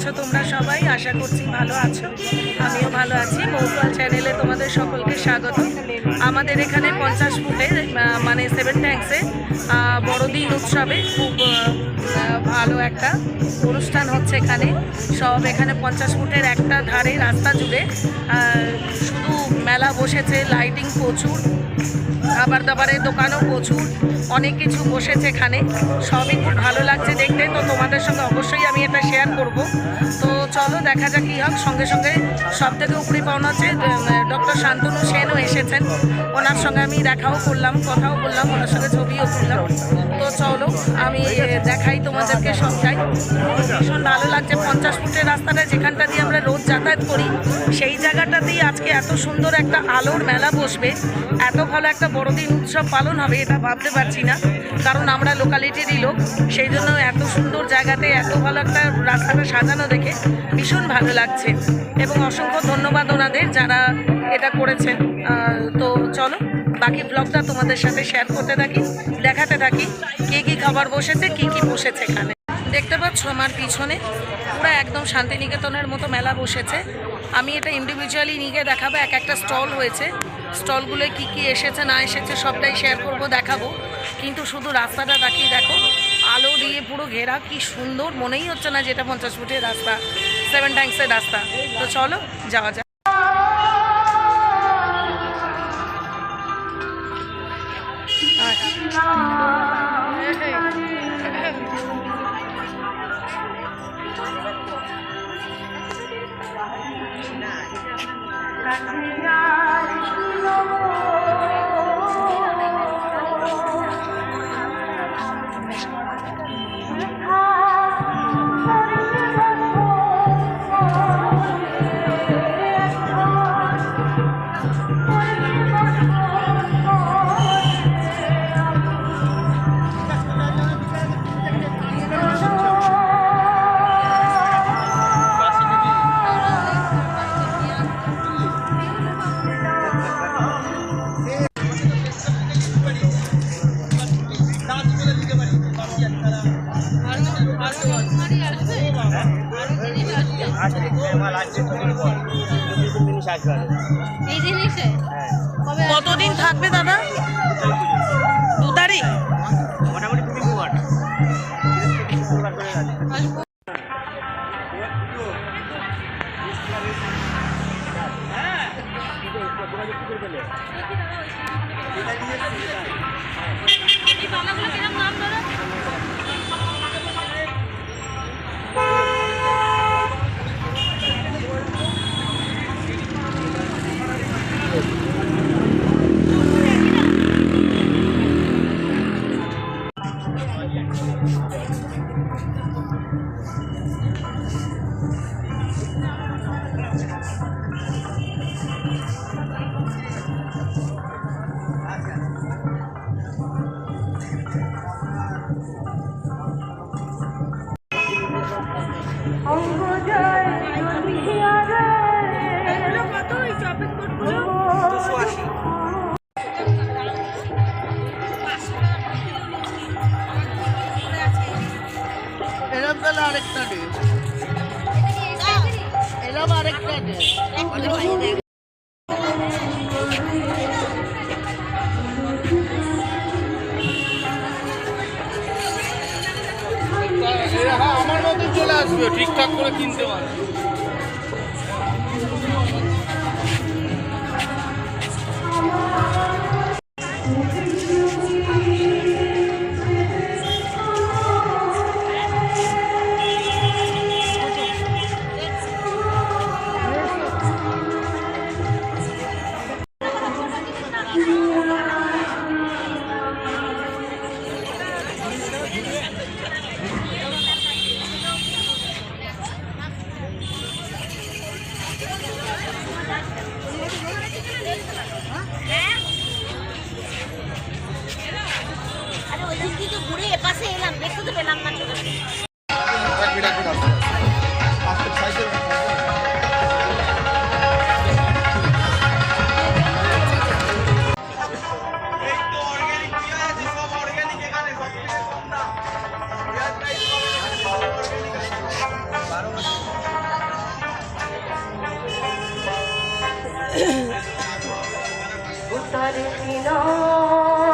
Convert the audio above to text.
আছো তোমরা সবাই? আশা করছি ভালো আছো, আমিও ভালো আছি। মৌপাল চ্যানেলে তোমাদের সকলকে স্বাগত। আমাদের এখানে 50 ফুটের মানে 7 ট্যাঙ্কসে বড়দিন উৎসবে খুব ভালো একটা অনুষ্ঠান হচ্ছে এখানে। সব এখানে 50 ফুটের একটা ধারে রাস্তা জুড়ে শুধু মেলা বসেছে, লাইটিং প্রচুর, খাবার দাবারের দোকানও প্রচুর, অনেক কিছু বসেছে এখানে। সবই খুব ভালো লাগছে দেখতে। তো তোমাদের সঙ্গে অবশ্যই আমি এটা শেয়ার করব। তো চলো দেখা যাক কী হোক। সঙ্গে সঙ্গে সব থেকে উপরে পাওনা হচ্ছে ডক্টর শান্তনু সেনও এসেছেন। ওনার সঙ্গে আমি দেখাও করলাম, কথাও বললাম, ওনার সঙ্গে ছবিও তুললাম। তো চলো আমি দেখাই তোমাদেরকে সবটাই। ভীষণ ভালো লাগছে। 50 ফুটের রাস্তাটা যেখানটা দিয়ে আমরা রোজ যাতায়াত করি, সেই জায়গাটাতেই আজকে এত সুন্দর একটা আলোর মেলা বসবে, এত ভালো একটা বড়দিন উৎসব পালন হবে, এটা ভাবতে পারছি না। কারণ আমরা লোকালিটিরই লোক, সেই জন্য এত সুন্দর জায়গাতে এত ভালো একটা রাস্তাটা সাজানো দেখে ভীষণ ভালো লাগছে। এবং অসংখ্য ধন্যবাদ ওনাদের যারা এটা করেছেন। তো চলো বাকি ব্লগটা তোমাদের সাথে শেয়ার করতে থাকি, দেখাতে থাকি কী কী খাবার বসেছে, কী কী বসেছে এখানে। দেখতে পাচ্ছ আমার পিছনে পুরো একদম শান্তিনিকেতনের মতো মেলা বসেছে। আমি এটা ইন্ডিভিজুয়ালি নিয়ে দেখাবো। এক একটা স্টল হয়েছে, স্টলগুলোয় কী কী এসেছে না এসেছে সবটাই শেয়ার করব, দেখাবো। কিন্তু শুধু রাস্তাটা তাকিয়ে দেখো, আলো দিয়ে পুরো ঘেরা, কি সুন্দর। মনেই হচ্ছে না যেটা 50 ফুটের রাস্তা, 7 ট্যাঙ্কসের রাস্তা। তো চলো যাওয়া যাক। কতদিন থাকবে দাদা? 2 তারিখ মোটামুটি। আরেকটা ডে এলাম, আরেকটা ডে আমার মতো চলে আসবে, ঠিকঠাক করে কিনতে পারবে। उतर किनारे